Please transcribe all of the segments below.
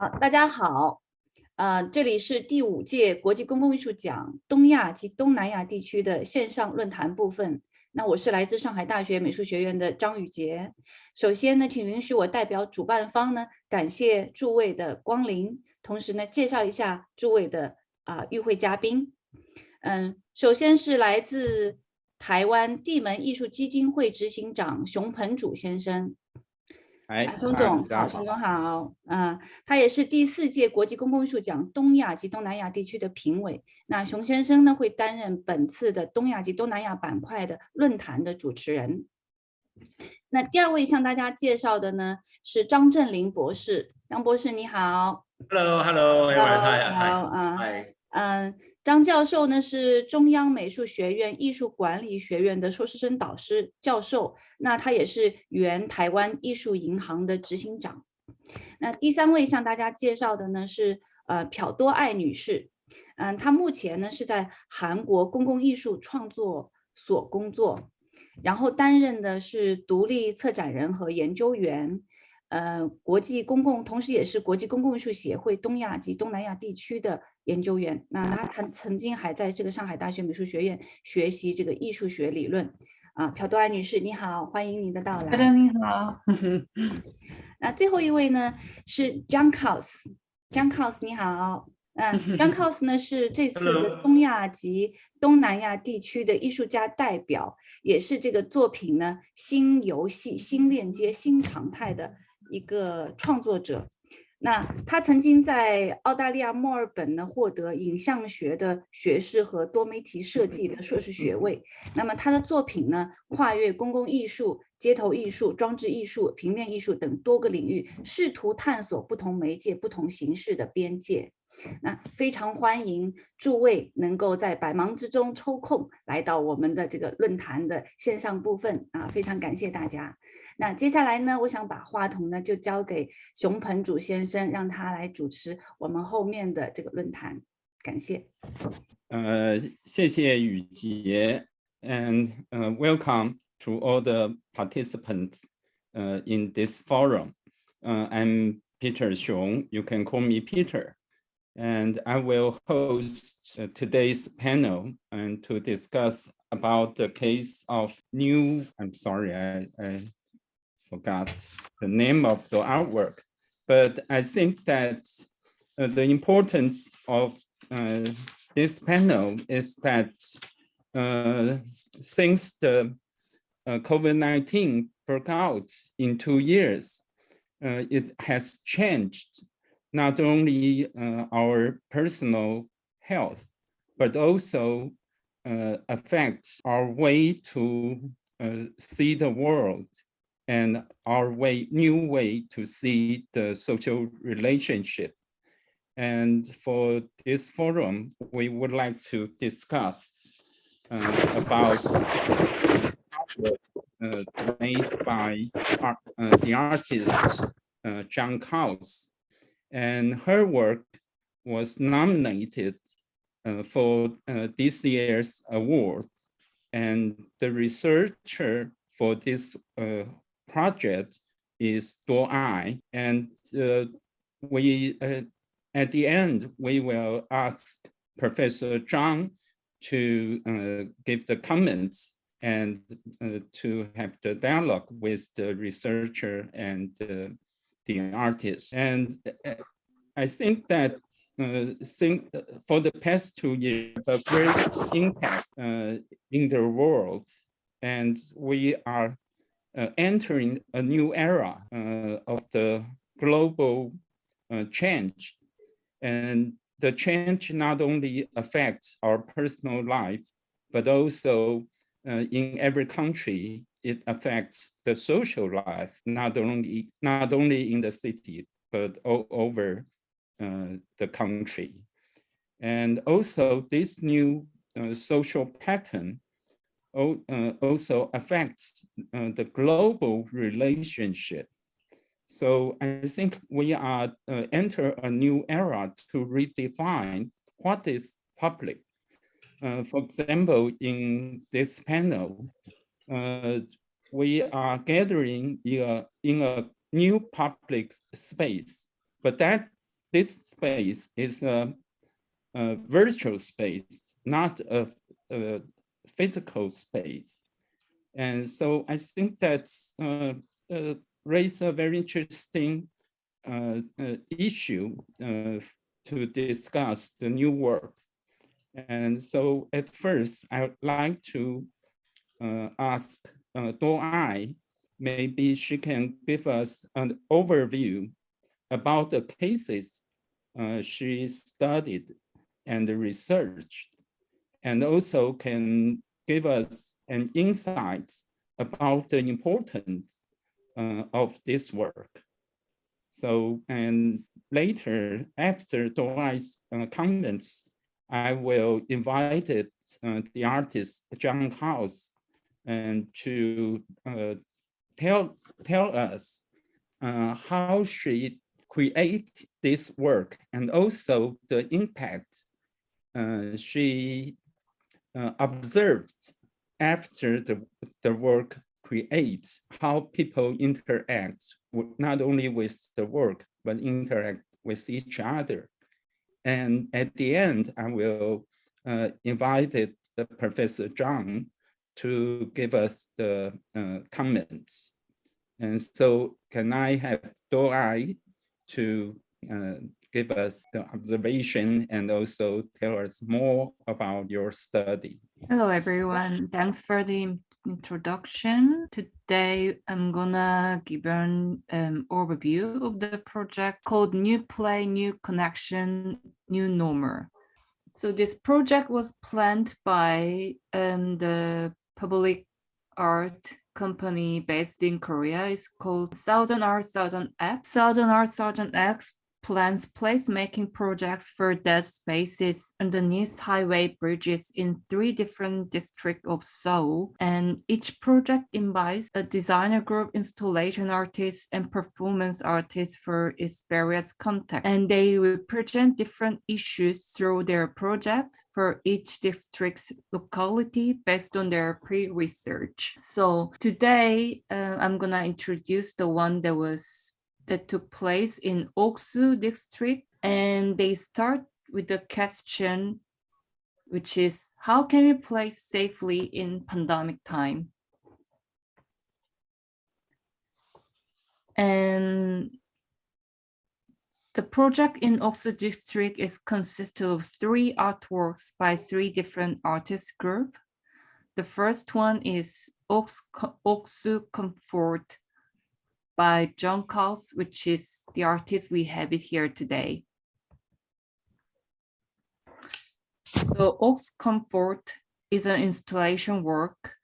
好，大家好，这里是第5届国际公共艺术奖东亚及东南亚地区的线上论坛部分。那我是来自上海大学美术学院的张雨洁。首先呢，请允许我代表主办方呢，感谢诸位的光临，同时呢，介绍一下诸位的与会嘉宾。首先是来自台湾地门艺术基金会执行长熊彭祖先生。熊总好，熊总好。他也是第4届国际公共艺术奖东亚及东南亚地区的评委。那熊先生呢，会担任本次的东亚及东南亚板块的论坛的主持人。那第2位向大家介绍的呢，是张振林博士。张博士你好。Hello, everyone. Hi. 张教授呢是中央美术学院艺术管理学院的硕士生导师教授，那他也是原台湾艺术银行的执行长。那第3位向大家介绍的呢是朴多爱女士，她目前呢是在韩国公共艺术创作所工作，然后担任的是独立策展人和研究员。同时也是国际公共艺术协会东亚及东南亚地区的研究员。那他曾经还在这个上海大学美术学院学习这个艺术学理论。朴多爱女士你好，欢迎您的到来。大家你好。那最后一位呢是 Zhang 你好。Zhang 呢是这次的东亚及东南亚地区的艺术家代表，也是这个作品呢新游戏、新链接、新常态的一个创作者。那他曾经在澳大利亚墨尔本呢获得影像学的学士和多媒体设计的硕士学位。那么他的作品呢跨越公共艺术、街头艺术、装置艺术、平面艺术等多个领域，试图探索不同媒介、不同形式的边界。那非常欢迎诸位能够在百忙之中抽空来到我们的这个论坛的线上部分非常感谢大家。那接下来呢，我想把话筒呢就交给熊彭祖先生，让他来主持我们后面的这个论坛，感谢。谢谢雨洁 and welcome to all the participants in this forum. I'm Peter Hsiung. You can call me Peter. And I will host today's panel and to discuss about the case of I'm sorry, I forgot the name of the artwork, but I think that the importance of this panel is that since the COVID-19 broke out in 2 years, it has changed not only our personal health, but also affects our way to see the world and our new way to see the social relationship. And for this forum, we would like to discuss about made by the artist Zhang. And her work was nominated for this year's award. And the researcher for this project is Daae. And at the end, we will ask Professor Zhang to give the comments and to have the dialogue with the researcher and the artist. And I think that for the past 2 years, a great impact in the world, and we are entering a new era of the global change. And the change not only affects our personal life, but also in every country, it affects the social life, not only in the city, but all over the country. And also this new social pattern also affects the global relationship. So I think we are enter a new era to redefine what is public. For example, in this panel, we are gathering in a new public space, but that this space is a virtual space, not a physical space. And so I think that's raised a very interesting issue to discuss the new work. And so at first, I would like to ask Daae, maybe she can give us an overview about the cases she studied and researched, and also can give us an insight about the importance of this work. So, and later, after Daae's comments, I will invite the artist Zhang and to tell us how she create this work, and also the impact she observed after the work creates, how people interact not only with the work, but interact with each other. And at the end, I will invite Professor Zhang to give us the comments. And so can I have Daae to give us the observation and also tell us more about your study. Hello, everyone. Thanks for the introduction. Today, I'm gonna give an overview of the project called New Play, New Connection, New Normal. So this project was planned by the public art company based in Korea. It's called Southern Art, Southern X. Southern Art, Southern X plans placemaking projects for dead spaces underneath highway bridges in 3 different districts of Seoul. And each project invites a designer group, installation artists, and performance artists for its various contexts. And they represent different issues through their project for each district's locality based on their pre-research. So today, I'm gonna introduce the one that took place in Aux district, and they start with the question, which is, how can we play safely in pandemic time? And the project in Aux district is consisted of 3 artworks by 3 different artist groups. The first one is Aux Comfort by Zhang, which is the artist we have it here today. So Aux Comfort is an installation work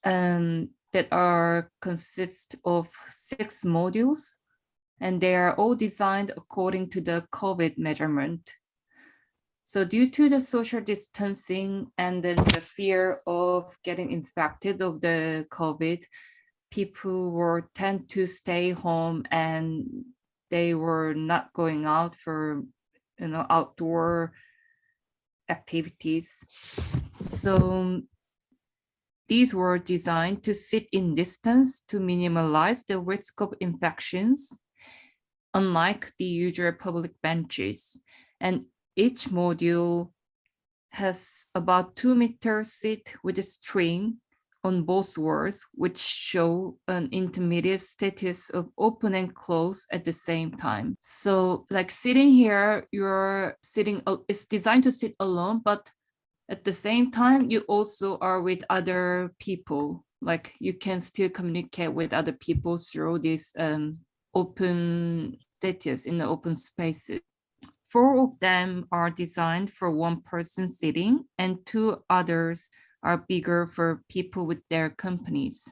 that consist of 6 modules, and they are all designed according to the COVID measurement. So due to the social distancing and then the fear of getting infected of the COVID, people tend to stay home and they were not going out for outdoor activities. So these were designed to sit in distance to minimize the risk of infections, unlike the usual public benches. And each module has about 2 meters seat with a string on both walls, which show an intermediate status of open and close at the same time. So like sitting here, it's designed to sit alone, but at the same time, you also are with other people. Like you can still communicate with other people through this open status in the open spaces. 4 of them are designed for 1 person sitting, and 2 others are bigger for people with their companies.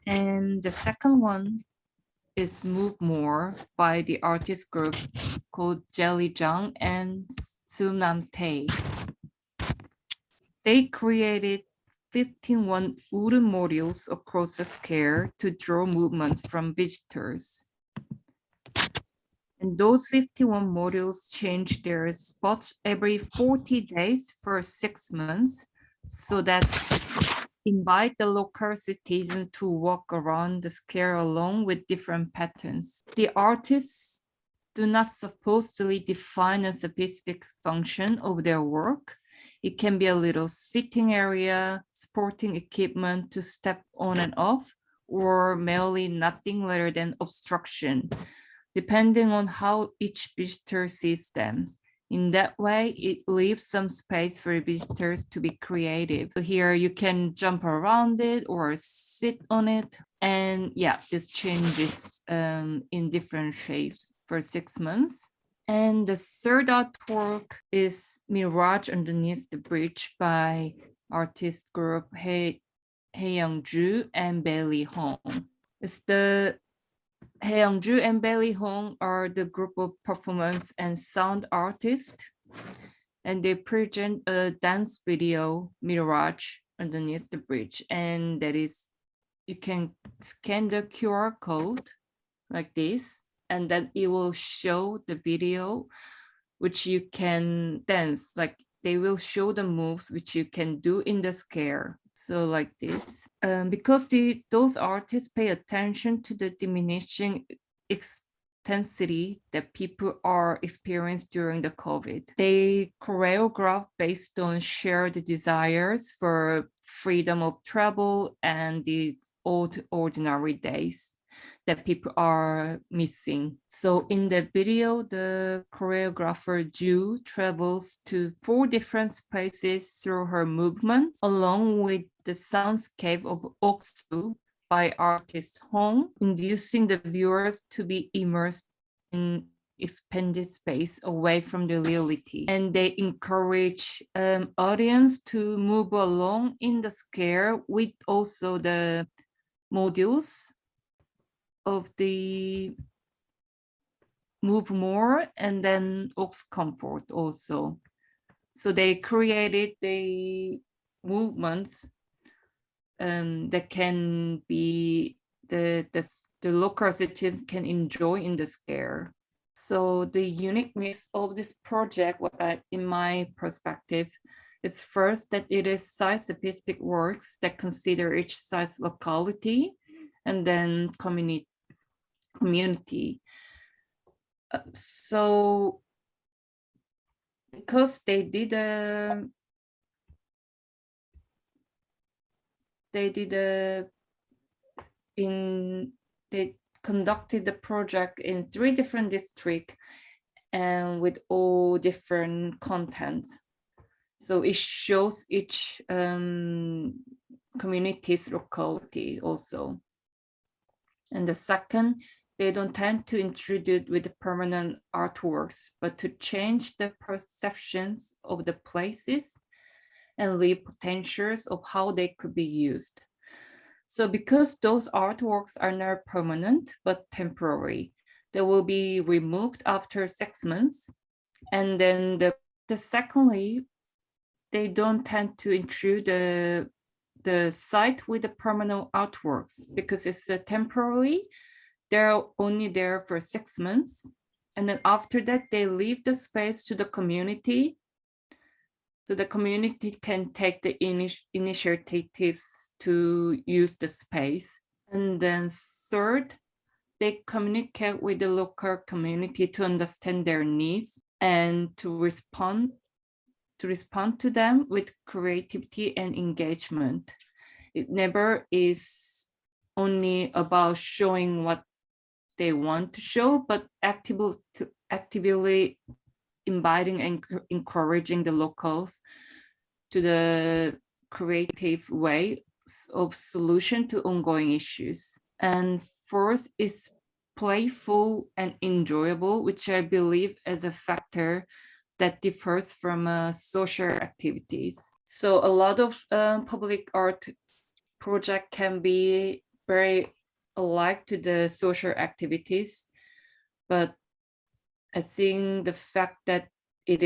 And the second one is Move More by the artist group called Zhang and Tae. They created 15 wooden modules across the square to draw movements from visitors. And those 51 modules change their spots every 40 days for 6 months, so that invite the local citizens to walk around the square along with different patterns. The artists do not supposedly define a specific function of their work. It can be a little sitting area, sporting equipment to step on and off, or merely nothing later than obstruction, depending on how each visitor sees them. In that way, it leaves some space for visitors to be creative. So here you can jump around it or sit on it. And yeah, this changes in different shapes for 6 months. And the third artwork is Mirage Underneath the Bridge by artist group Hsiung and Bailey Hong. It's the Hsiung and Bailey Hong are the group of performance and sound artists, and they present a dance video, Mirage Underneath the Bridge. And that is, you can scan the QR code like this, and then it will show the video, which you can dance, like they will show the moves which you can do in the scare. So like this, because those artists pay attention to the diminishing intensity that people are experiencing during the COVID. They choreograph based on shared desires for freedom of travel and the old ordinary days that people are missing. So in the video, the choreographer Ju travels to 4 different spaces through her movements, along with the soundscape of Aux by artist Hong, inducing the viewers to be immersed in expanded space away from the reality. And they encourage audience to move along in the scare with also the modules of the Move More and then Aux Comfort also. So they created the movements that can be the local citizens can enjoy in the scare. So the uniqueness of this project, in my perspective, is first that it is site-specific works that consider each site's locality and then community. So because they conducted the project in 3 different districts and with all different contents. So it shows each community's locality also. And the second, they don't tend to introduce with the permanent artworks, but to change the perceptions of the places and leave potentials of how they could be used. So because those artworks are not permanent, but temporary, they will be removed after 6 months. And then secondly, they don't tend to intrude the site with the permanent artworks because it's temporary. They're only there for 6 months. And then after that, they leave the space to the community. So the community can take the initiatives to use the space. And then third, they communicate with the local community to understand their needs and to respond to them with creativity and engagement. It never is only about showing what they want to show, but actively inviting and encouraging the locals to the creative way of solution to ongoing issues. And fourth is playful and enjoyable, which I believe is a factor that differs from social activities. So a lot of public art project can be very alike to the social activities, but I think the fact that the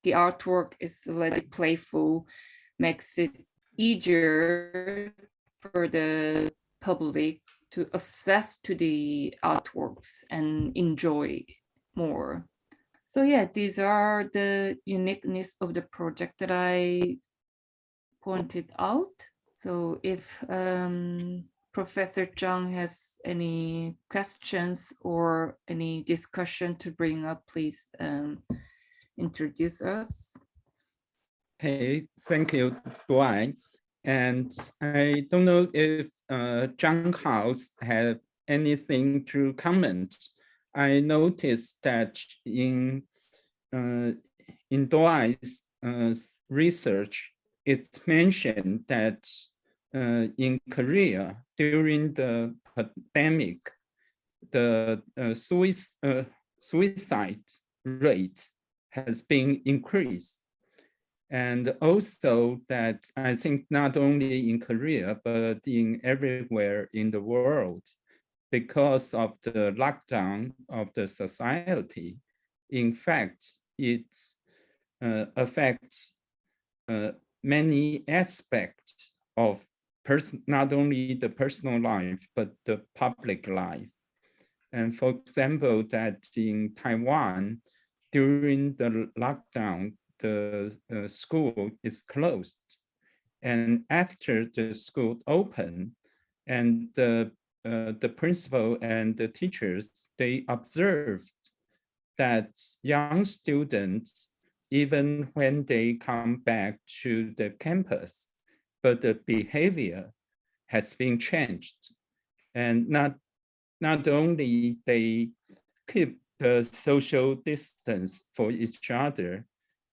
artwork is slightly playful makes it easier for the public to access to the artworks and enjoy more. So yeah, these are the uniqueness of the project that I pointed out. So if Professor Zhang has any questions or any discussion to bring up, please introduce us. Okay, thank you, Daae. And I don't know if Zhang House have anything to comment. I noticed that in Daae's research, it's mentioned that in Korea during the pandemic, the suicide rate has been increased. And also that I think not only in Korea, but in everywhere in the world, because of the lockdown of the society, in fact, it affects many aspects of not only the personal life, but the public life. And for example, that in Taiwan, during the lockdown, the school is closed. And after the school opened, and the principal and the teachers, they observed that young students, even when they come back to the campus, but the behavior has been changed. And not only they keep the social distance for each other,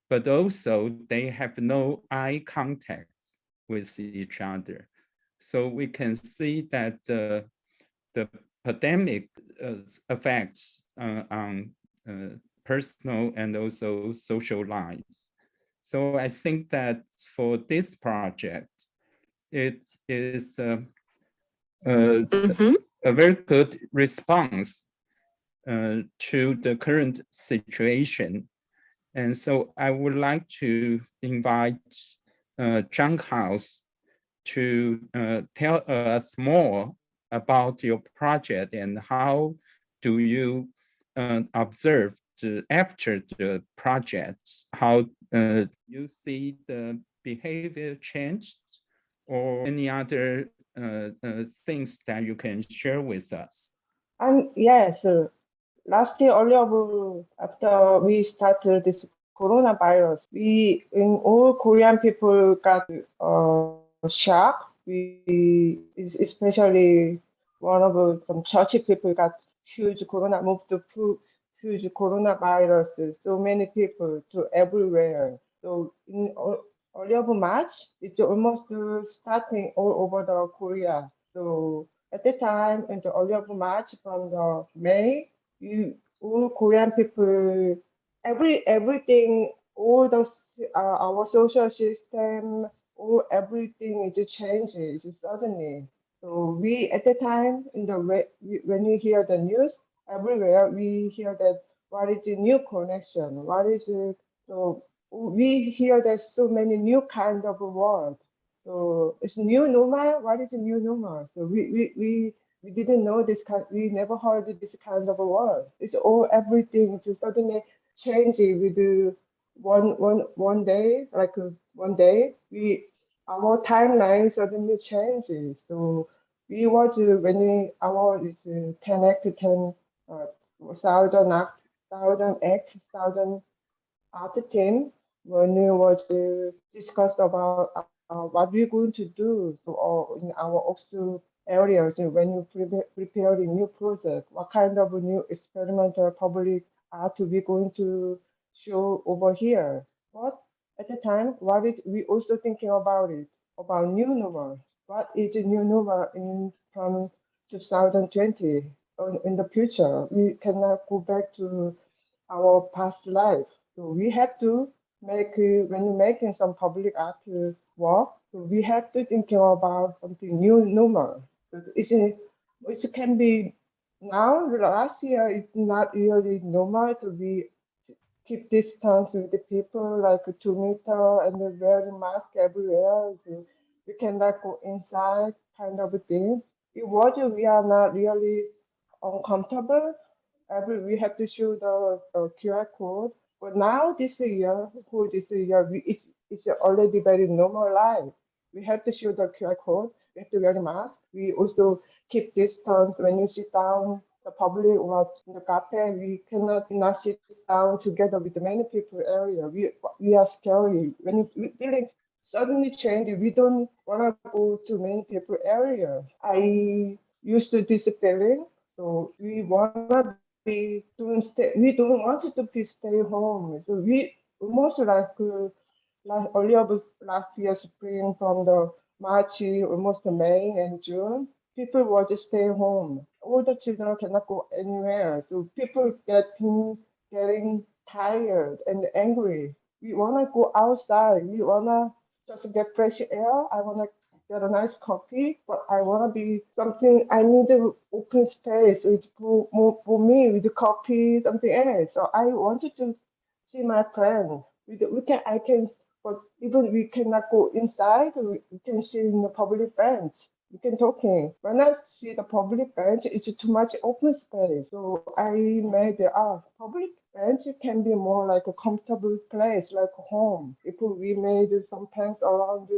but also they have no eye contact with each other. So we can see that the pandemic affects on personal and also social life. So I think that for this project, it is a very good response to the current situation. And so I would like to invite Zhang House to tell us more about your project and how do you observe after the project, how you see the behavior changed or any other things that you can share with us. Yes, last year, after we started this coronavirus, all Korean people got shock. Especially one of some churchy people got huge coronavirus. So many people to everywhere. So in early of March, it's almost starting all over the Korea. So at the time, in the early of March, from the May, all Korean people, everything, all those our social system, all everything is changes suddenly. So we at the time when we hear the news everywhere, we hear that what is a new connection? What is it? So we hear there's so many new kind of word. So it's new normal. What is a new normal? So we didn't know this kind. We never heard this kind of a word. It's all everything just suddenly changing with one day, like one day, our timeline suddenly changes. So we was when our is 10x to 10 thousand acts, thousand X, thousand after 10, when we was discussed about what we're going to do so, in our Oxu areas when you prepare a new project, what kind of a new experimental public art we going to show over here. But at the time, what is we also thinking about it, about new normal. What is a new normal from 2020? In the future, we cannot go back to our past life. So we have to when we're making some public art work, so we have to think about something new, normal. So it can be now, last year, it's not really normal to be keep distance with the people, like 2 meter, and then wearing mask everywhere. So we cannot go inside, kind of a thing. It was we are not really uncomfortable. We have to show the QR code. But now this year, it's already very normal life. We have to show the QR code. have to wear the mask. We also keep distance when you sit down. The public or in the cafe, we cannot not sit down together with many people area. We are scary when feeling suddenly change. We don't want to go to many people area. I used to this feeling, so we wanna be doing stay. We don't want it to be stay home. So we almost like earlier last year spring from the March, almost May and June, people were just stay home. All the children cannot go anywhere. So people getting tired and angry. We wanna go outside. We wanna just get fresh air. I wanna get a nice coffee, but I wanna be something. I need an open space with for me with the coffee, something else. So I wanted to see my friend. I can, but even we cannot go inside. We can see in the public bench. We can talking. When I see the public bench, it's too much open space. So I made the public bench can be more like a comfortable place, like home. If we made some plants around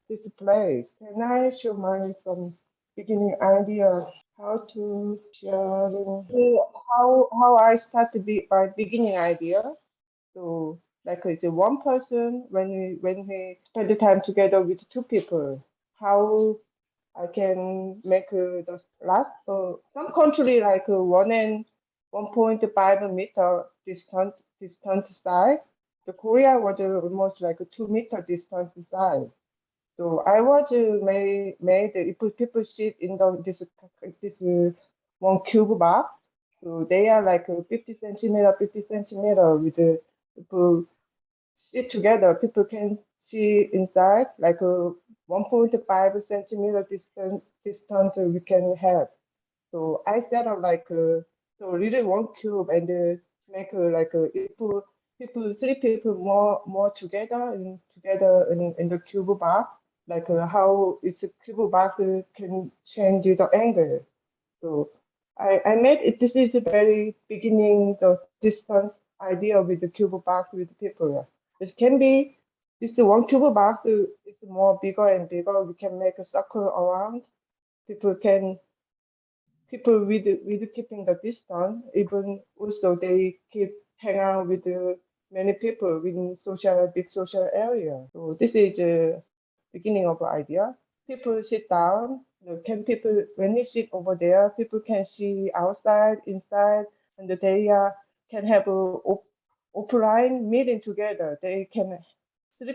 this place, can I show my some beginning idea how to share? How I start to be my beginning idea. So like it's one person when we spend the time together with two people, how I can make the last. So some country like 1.5 meter distant side. The Korea was almost like a 2 meter distance side. So I was made if people sit in this one cube box. So they are like 50 centimeter with the people sit together. People can see inside like a 1.5 centimeter distance we can have. So I set up like so little one cube and make like three people more together in the cube box, like how it's a cube box can change the angle. So I made it. This is the very beginning the distance idea with the cube box with people. It can be this one cube box is more bigger and bigger. We can make a circle around. People can people with keeping the distance, even also they keep hang out with many people within big social area. So this is the beginning of the idea. People sit down. Can people when you sit over there, people can see outside, inside, and they can have a offline meeting together. Three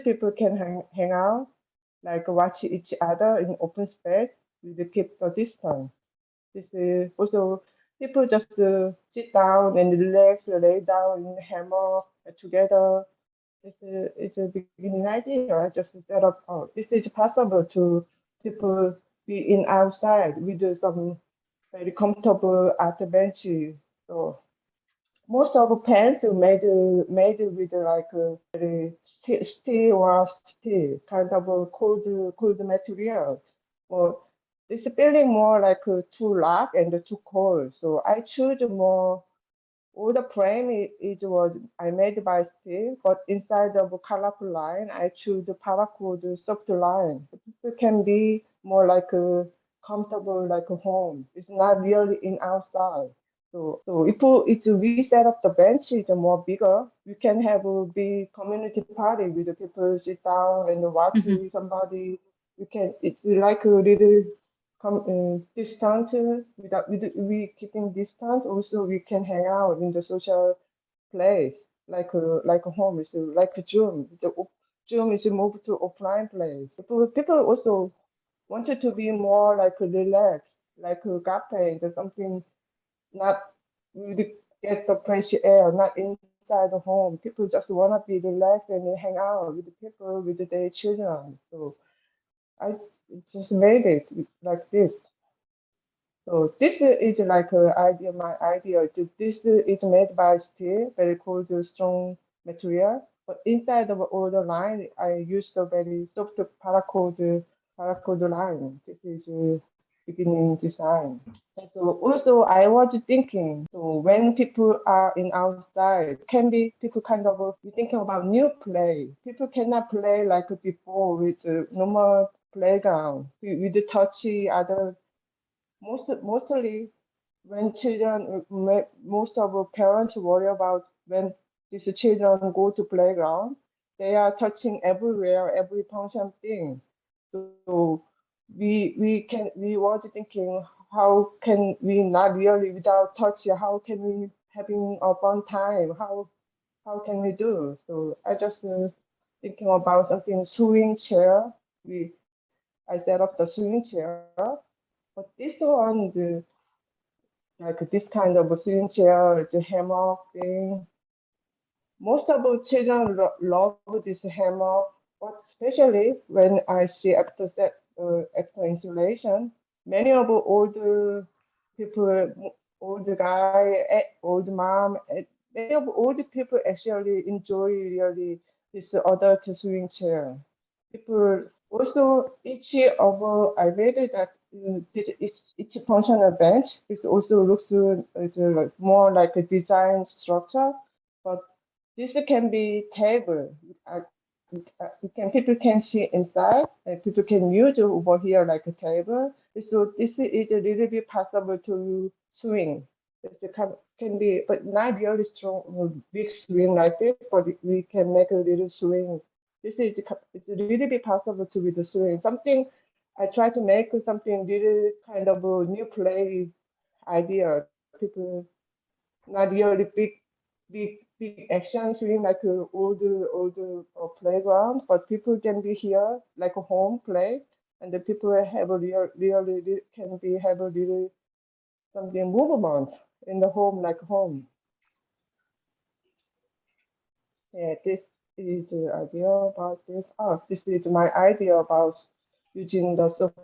people can hang out, like watch each other in open space with keep the distance. This is also people just sit down and relax, lay down in hammock together. It's a beginning idea. I just set up. Oh, this is possible to people be in outside with some very comfortable at the bench. So most of the pants are made with like very steel or steel kind of a cold material. Or it's feeling more like too rough and too cold. So I choose more. All the frame was I made by steel, but inside of a colorful line, I choose the paracord soft line. It can be more like a comfortable, like a home. It's not really in outside. So if we set up the bench, it's more bigger. We can have a big community party with the people sit down and watch somebody. We can. It's like a little distance we keeping distance. Also, we can hang out in the social place like a home. It's like a gym. Gym is moved to offline place. People also wanted to be more like relaxed, like a cafe or something not really get the fresh air, not inside the home. People just wanna be relaxed and hang out with the people, with their children. So I just made it like this. So this is like idea. My idea. This is made by steel, very cold, strong material. But inside of all the line, I used a very soft paracord line. This is beginning design. And so also I was thinking, so when people are in outside, can be people kind of be thinking about new play. People cannot play like before with normal playground. We do touchy other mostly when children, most of our parents worry about when these children go to playground, they are touching everywhere, every function thing. So we were thinking, how can we not really without touch? How can we having a fun time? How can we do? So I just thinking about something swing chair. I set up the swing chair, but this one like this kind of swing chair, the hammock thing. Most of the children love this hammock, but especially when I see after installation, many of the older people, older guy, old mom, many of older people actually enjoy really this adult swing chair. People also each of I read it that each functional bench is also looks more like a design structure, but this can be table. People can see inside, and people can use over here like a table. So this is a little bit possible to swing. Can be, but not really strong, big swing like this. But we can make a little swing. It's a little bit possible to be the swing. Something I try to make something little kind of a new play idea. People not really big action swing like older playground, but people can be here like a home play, and the people have a really can be have a little something movement in the home like home. Yeah, this is the idea about this. Oh, this is my idea about using the soft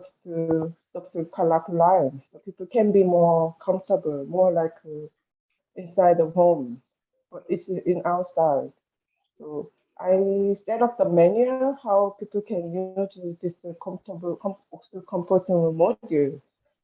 color line. So people can be more comfortable, more like inside the home, but it's in outside. So I set up the menu how people can use this comfortable module.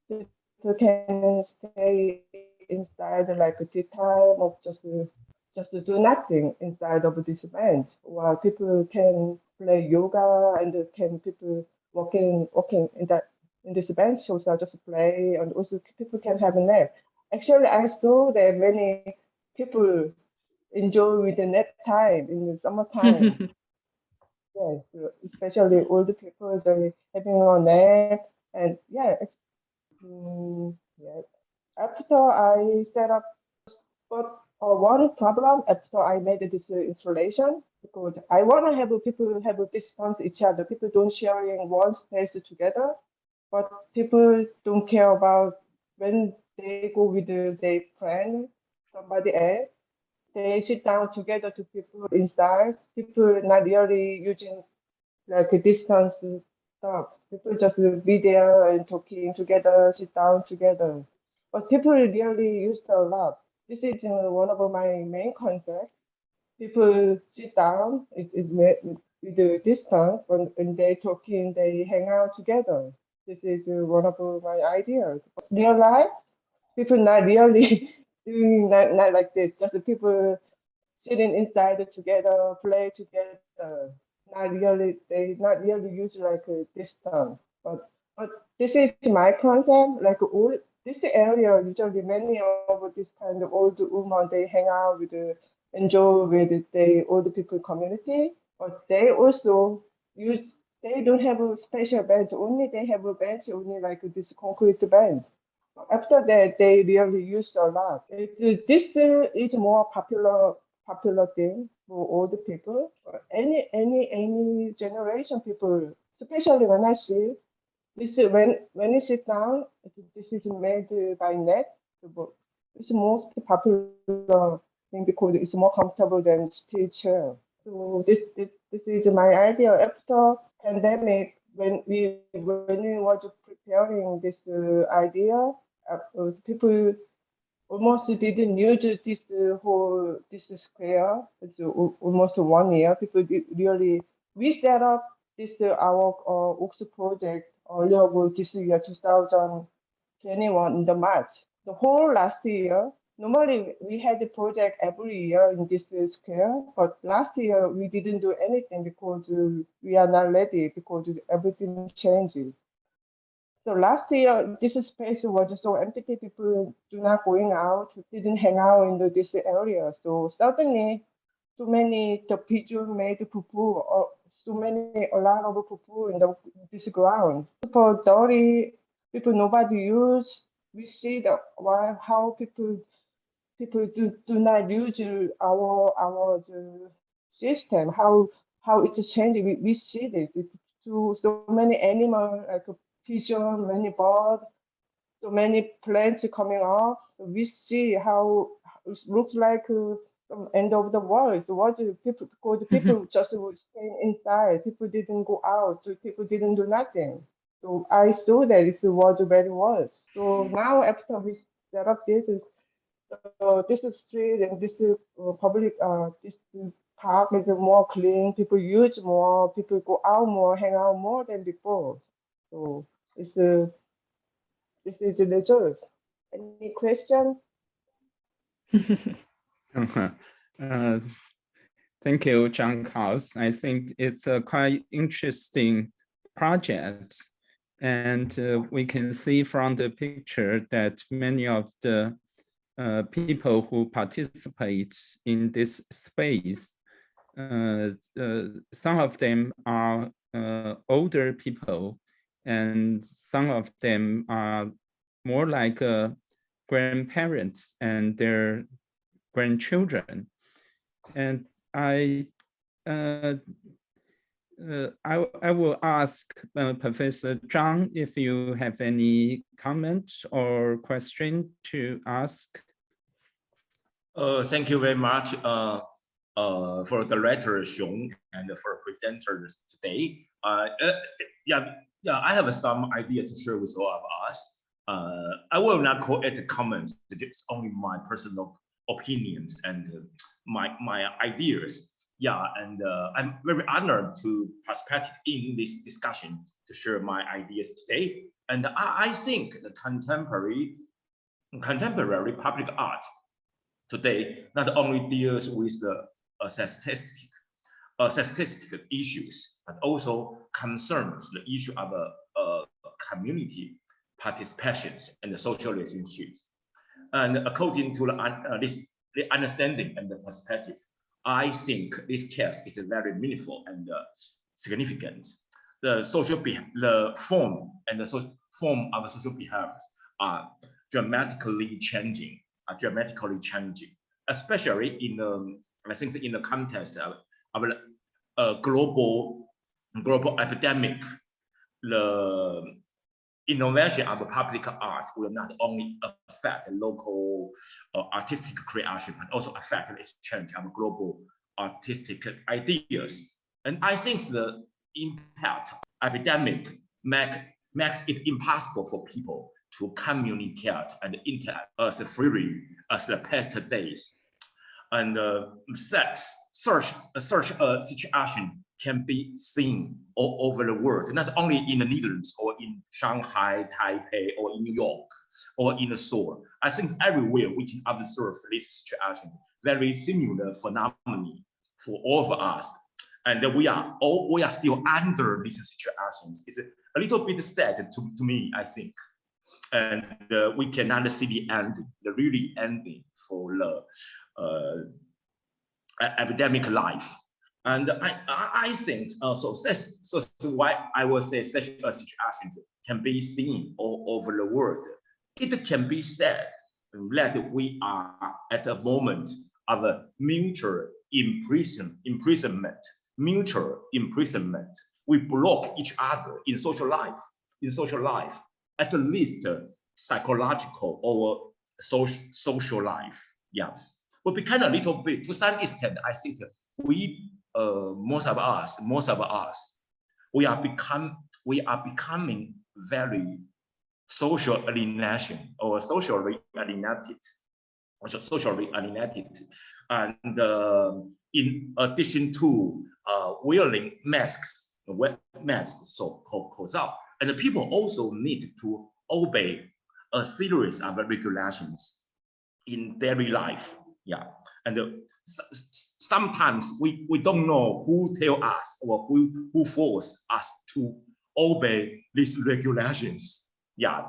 People can stay inside like a tea time of just to do nothing inside of this event, while people can play yoga and can people walking in this bench also just play, and also people can have a nap. Actually, I saw that many people enjoy with the nap time in the summertime. Yes, especially older people, they having a nap, and yeah, yeah. After I set up, but one problem after I made this installation, because I want to have people have a distance each other. People don't sharing one space together, but people don't care about when they go with their friend, somebody else. They sit down together to people inside. People not really using like a distance stuff. People just be there and talking together, sit down together. But people really use a lot. This is one of my main concepts. People sit down with the distance when they talking, they hang out together. This is one of my ideas. But real life, people not really doing not like this. Just the people sitting inside together, play together. Not really, they not really use like this term. But this is my concept. Like all this area, usually many of this kind of old women they hang out with, enjoy with the old people community. But they also use. They don't have a special bench. Only they have a bench only like this concrete bench. After that, they really used a lot. This is more popular thing for older people. Any generation people, especially when I see this when you sit down, this is made by net. So it's most popular thing because it's more comfortable than steel chair. So this is my idea. After pandemic, when we was preparing this idea, people almost didn't use this whole this square. It's almost 1 year. People really we set up this our Aux project earlier this year 2021 in the March. The whole last year normally we had a project every year in this square, but last year we didn't do anything because we are not ready because everything changes. So last year, this space was so empty. People do not going out, didn't hang out in this area. So suddenly, too many the pigeon made poo-poo, or a lot of poo-poo in this ground. People dirty, people nobody use. We see how people do not use our system, how it's changing. We see this. So many animals like a pigeon, many birds, so many plants coming off. So we see how it looks like the end of the world. So what do people, because people just would stay inside. People didn't go out. So people didn't do nothing. So I saw that it was very worse. So now after we set up this, this is street and this is public. This park is more clean. People use more. People go out more, hang out more than before. So it's this is the result. Any question? Thank you, Zhang. I think it's a quite interesting project. And we can see from the picture that many of the people who participate in this space, some of them are older people, and some of them are more like grandparents and their grandchildren. And I will ask Professor Zhang if you have any comment or question to ask. Thank you very much for the Director Hsiung and for presenters today. I have some idea to share with all of us. I will not call it comments. It's only my personal opinions and my ideas. And I'm very honored to participate in this discussion to share my ideas today. And I think the contemporary public art today not only deals with the statistic issues, but also concerns the issue of community participations and the social relationships. And according to the understanding and the perspective, I think this case is very meaningful and significant. The form and the form of social behaviors are dramatically changing, especially in I think in the context of a global epidemic. The innovation of public art will not only affect local artistic creation, but also affect the exchange of global artistic ideas. And I think the impact of epidemic makes it impossible for people to communicate and interact as freely as the past days. And such a situation can be seen all over the world, not only in the Netherlands or in Shanghai, Taipei, or in New York, or in Seoul. I think everywhere we can observe this situation, very similar phenomenon for all of us. And we are still under these situations. It's a little bit sad to me, I think. And we cannot see the ending, the really ending for the epidemic life. And I think so that's why I will say such a situation can be seen all over the world. It can be said that we are at a moment of a mutual imprisonment. We block each other in social life, at least psychological or social life. Yes, but become a little bit, to some extent, I think we most of us, we are becoming very social alienation or socially alienated, and in addition to wearing masks, so-called 口罩, and the people also need to obey a series of regulations. in daily life. Yeah, and sometimes we don't know who tell us or who force us to obey these regulations. Yeah,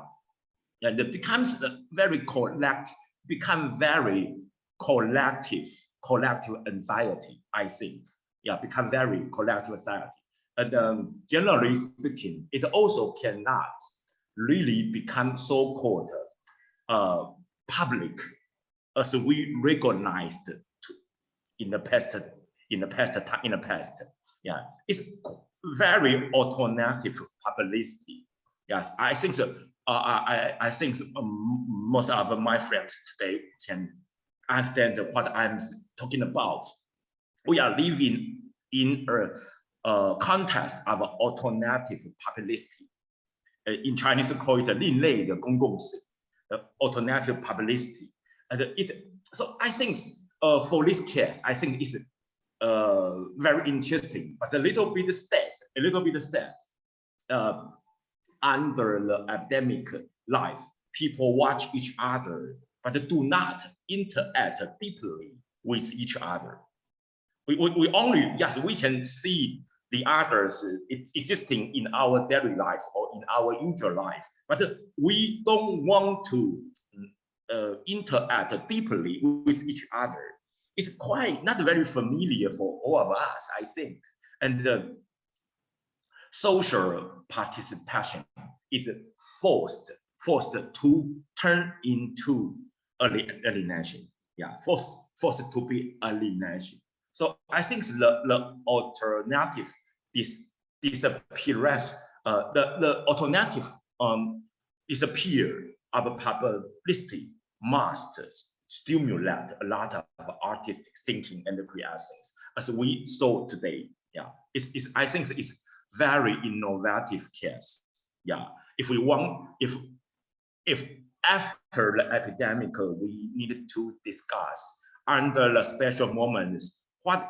and it becomes very collective anxiety, I think. Yeah, become very collective anxiety. And generally speaking, it also cannot really become so-called public as we recognized in the past. Yeah, it's very alternative publicity. Yes, I think so. I think most of my friends today can understand what I'm talking about. We are living in a context of alternative publicity. In Chinese, call it 另类的公共性, alternative publicity. And so I think for this case, I think it's very interesting, but a little bit sad. Under the academic life, people watch each other, but do not interact deeply with each other. We only, yes, we can see the others existing in our daily life or in our usual life, but we don't want to interact deeply with each other. It's quite not very familiar for all of us, I think. And social participation is forced to turn into alienation. Yeah, forced to be alienation. So I think the alternative disappearance, the alternative disappear of publicity must stimulate a lot of artistic thinking and creations, as we saw today. Yeah, I think it's very innovative case. Yeah, if after the epidemic we need to discuss under the special moments what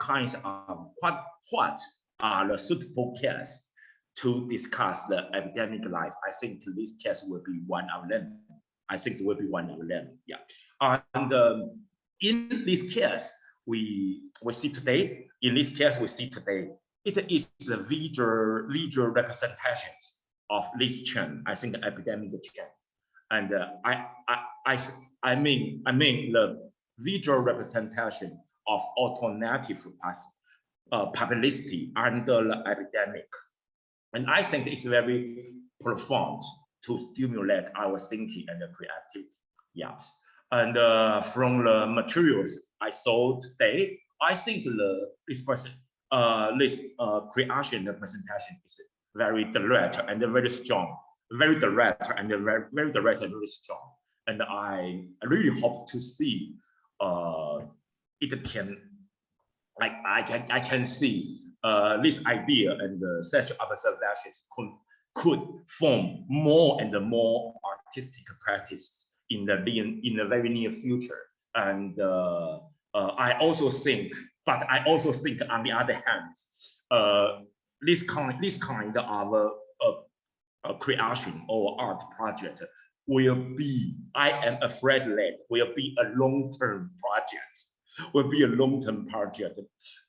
are the suitable cases to discuss the epidemic life. I think this case will be one of them. Yeah, and in this case we see today. It is the visual representations of this chain. I think the epidemic chain, and I mean the visual representation of alternative publicity under the epidemic, and I think it's very profound to stimulate our thinking and creativity. Yes, and from the materials I saw today, I think this creation presentation is very direct and very strong, very direct and very strong. And I really hope to see it can, I can see this idea and such observations could form more and more artistic practice in the very near future. And I also think on the other hand, this kind of creation or art project will be, I am afraid that will be a long-term project.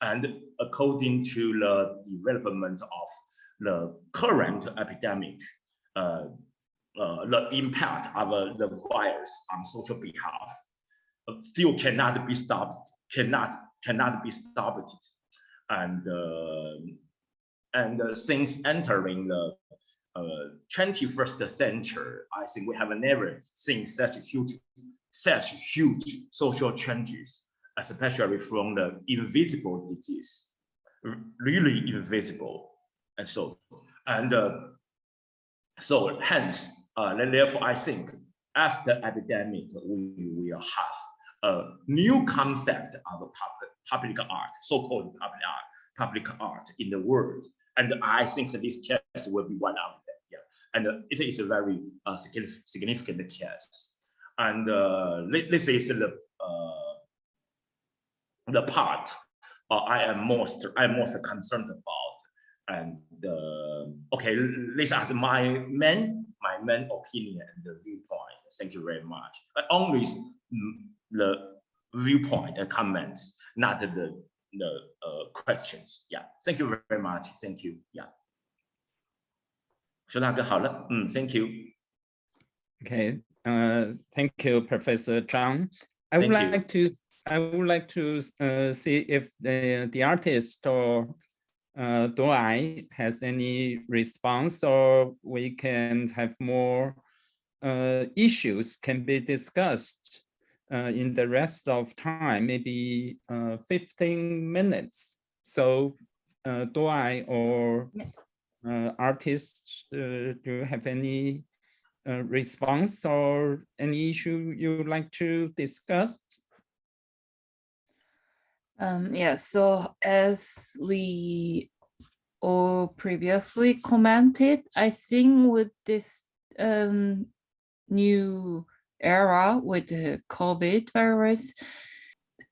And according to the development of the current epidemic, the impact of the virus on social behalf still cannot be stopped. And since entering the 21st century, I think we have never seen such huge social changes, especially from the invisible disease, really invisible. And so hence, therefore, I think after epidemic, we will have a new concept of public art, so-called public art in the world. And I think that this case will be one of them. Yeah, and it is a very significant case. And this is the part I am most concerned about. And okay, these are my main opinion and the viewpoints. Thank you very much. I only the viewpoint and comments, not the questions. Yeah, thank you very much. Thank you. Yeah. 熊大哥好了，thank you. Okay, thank you, Professor Zhang. I would like to see if the artist or Daae has any response, or we can have more issues can be discussed in the rest of time, maybe 15 minutes. So Daae or artists, do you have any response or any issue you would like to discuss? Yeah, so as we all previously commented, I think with this new era with the COVID virus,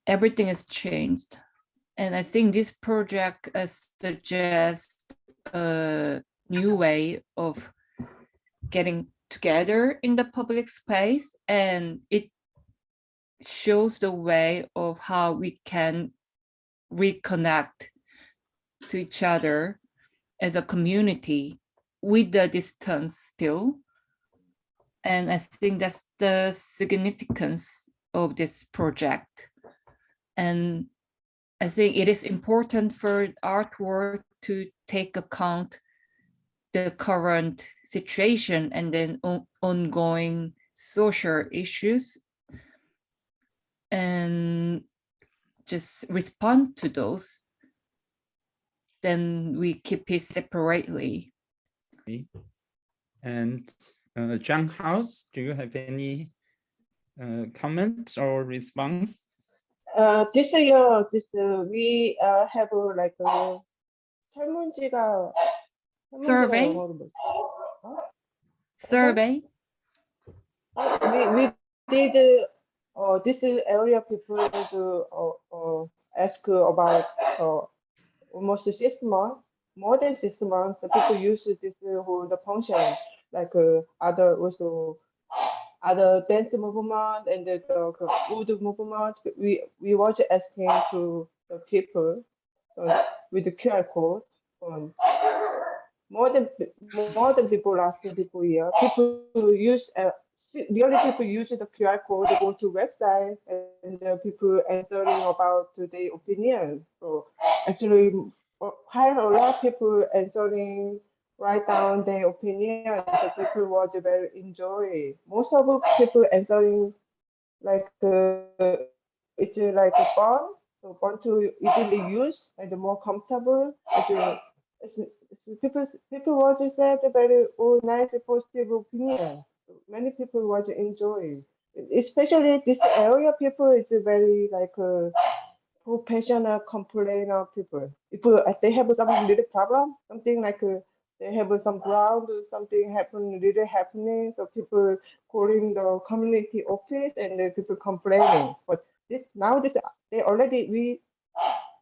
everything has changed. And I think this project suggests a new way of getting together in the public space, and it shows the way of how we can reconnect to each other as a community with the distance still. And I think that's the significance of this project. And I think it is important for artwork to take account the current situation and then ongoing social issues and just respond to those. Then we keep it separately. And Zhang House, do you have any comment or response? This year, we have like a 설문지가 Survey. Survey. We did this area people to ask about almost 6 months, more than 6 months. The people use this whole the function like other dance movement and the wood movement. We was asking to the people with the QR code. More than people asking people here. People use really people use the QR code to go to website and people answering about their opinion. So actually, quite a lot of people answering, write down their opinion. So people was very enjoy. Most of the people answering like it's like a fun, so fun to easily use and more comfortable. People want to say a very nice positive opinion. Many people want to enjoy, especially this area. People is very like professional complainer people. If they have some little problem, something like they have some ground or something really happening, so people calling the community office and the people complaining. But they already we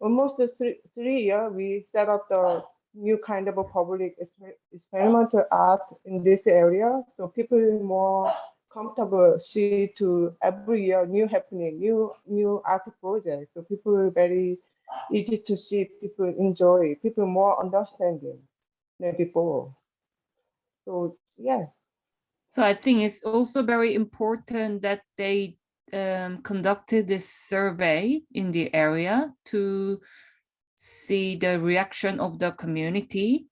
almost 3 years we set up the new kind of a public experimental art in this area, so people more comfortable see to every year new happening, new art project. So people very easy to see, people enjoy, people more understanding than before. So yeah. So I think it's also very important that they conducted this survey in the area to see the reaction of the community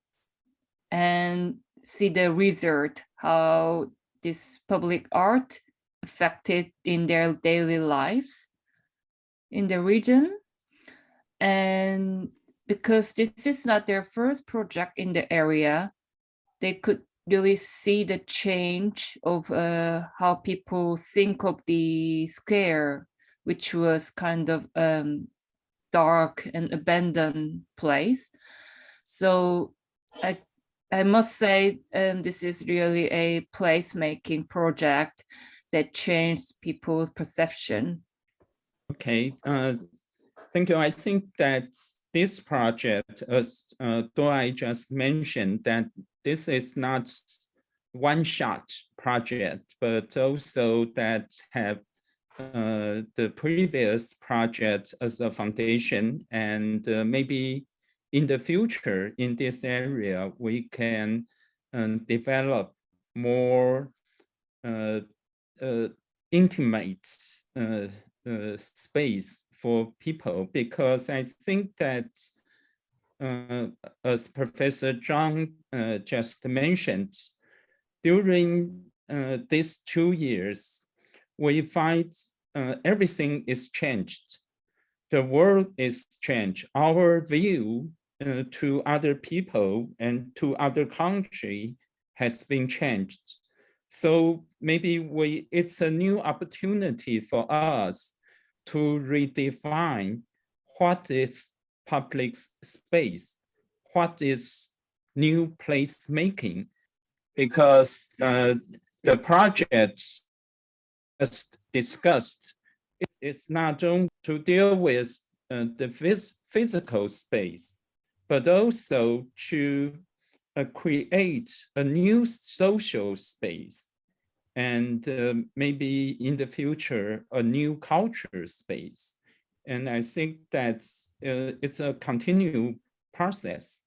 and see the result, how this public art affected in their daily lives in the region. And because this is not their first project in the area, they could really see the change of how people think of the square, which was kind of dark and abandoned place. So I must say this is really a place-making project that changed people's perception. Okay, thank you. I think that this project, as Daae just mentioned, that this is not one-shot project, but also that have the previous project as a foundation, and maybe in the future in this area, we can develop more intimate space for people, because I think that as Professor Zhang just mentioned, during these 2 years, we find everything is changed. The world is changed. Our view to other people and to other country has been changed. So maybe it's a new opportunity for us to redefine what is public space, what is new place making, because the project as discussed is not only to deal with the physical space, but also to create a new social space, and maybe in the future, a new culture space. And I think that's it's a continued process.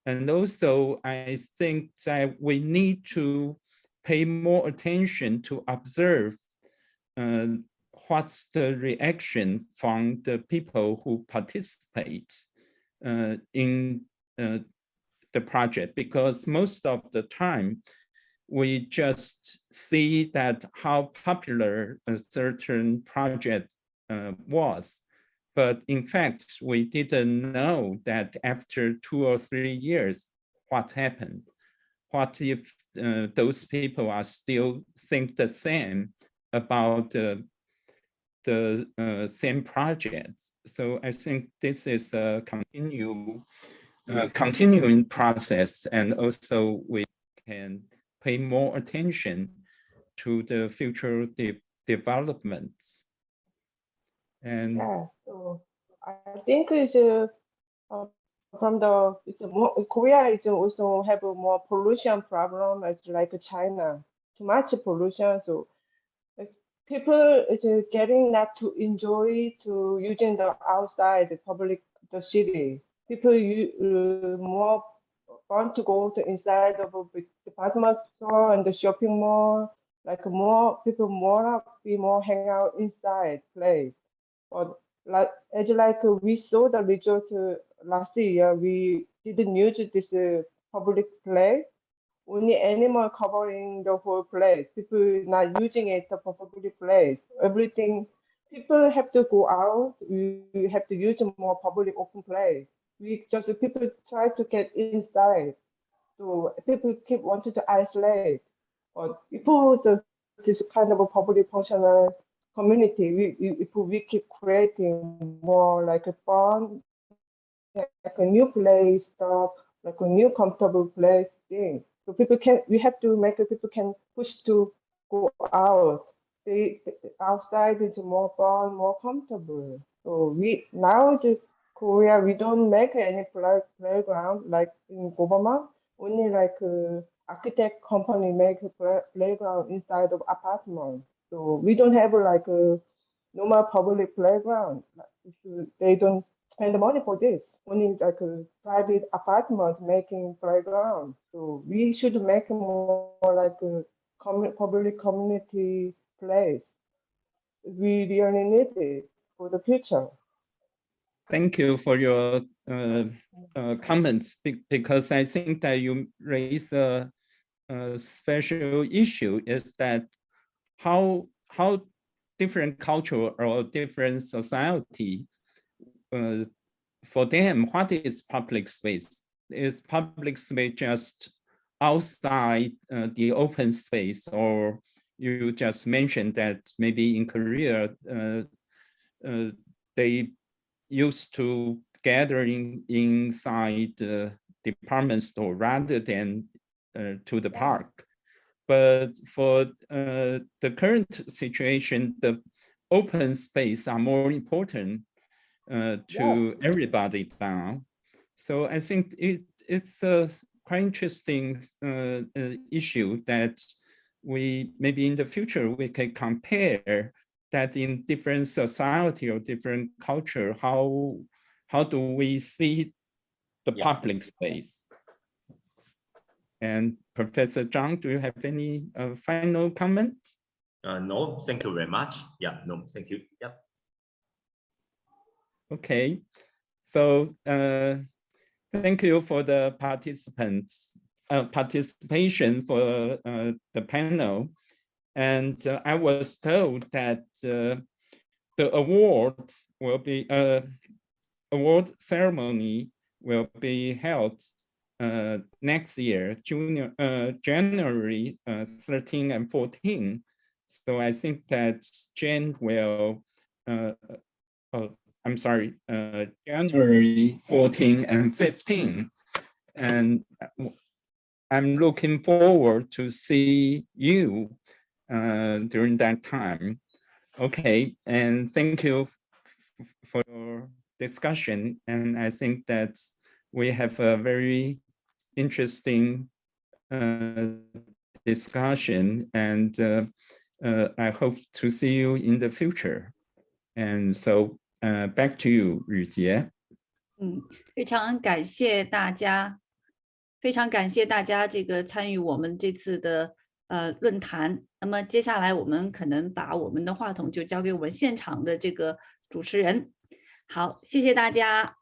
And also, I think that we need to pay more attention to observe what's the reaction from the people who participate in the project, because most of the time, we just see that how popular a certain project was. But in fact, we didn't know that after 2 or 3 years, what happened? What if those people are still think the same about the same projects? So I think this is a continuing process, and also we can pay more attention to the future developments. And yeah, so I think it's from Korea is also have a more pollution problem as like China, too much pollution. So people is getting not to enjoy to using the outside the public the city. People more want to go to inside of a big department store and the shopping mall. Like more people more be more hang out inside place. But like as like we saw the result last year, we didn't use this public place. Only animal covering the whole place. People not using it for public place. Everything people have to go out. We have to use a more public open place. We just people try to get inside. So people keep wanting to isolate. But if this kind of a public functional community, if we keep creating more like a fun, like a new place stuff, like a new comfortable place thing. So people can, we have to make it people can push to go out. They outside is more fun, more comfortable. So we now the Korea we don't make any playground like in Gobama. Only like architect company make a playground inside of apartment. So we don't have like a normal public playground. They don't spend the money for this. Only like a private apartment making playground. So we should make more like a public community place. We really need it for the future. thank you for your comments, because I think that you raise a special issue, is that how different culture or different society, for them, what is public space? Is public space just outside the open space, or you just mentioned that maybe in Korea, they used to gathering inside the department store rather than to the park. But for the current situation, the open space are more important to everybody now. So I think it's a quite interesting issue that we maybe in the future we can compare that in different society or different culture, how do we see the public space? And Professor Zhang, do you have any final comments? No, thank you very much. Yeah, no, thank you. Yeah. Okay, so thank you for the participation for the panel. And I was told that the award ceremony will be held next year, January 13 and 14. So I think that Jen will, I'm sorry, January 14 and 15. And I'm looking forward to see you during that time. Okay, and thank you for your discussion. And I think that we have a very interesting discussion, and I hope to see you in the future. And so back to you, Yujie. 非常感谢大家，非常感谢大家这个参与我们这次的论坛。那么接下来我们可能把我们的话筒就交给我们现场的这个主持人。好，谢谢大家。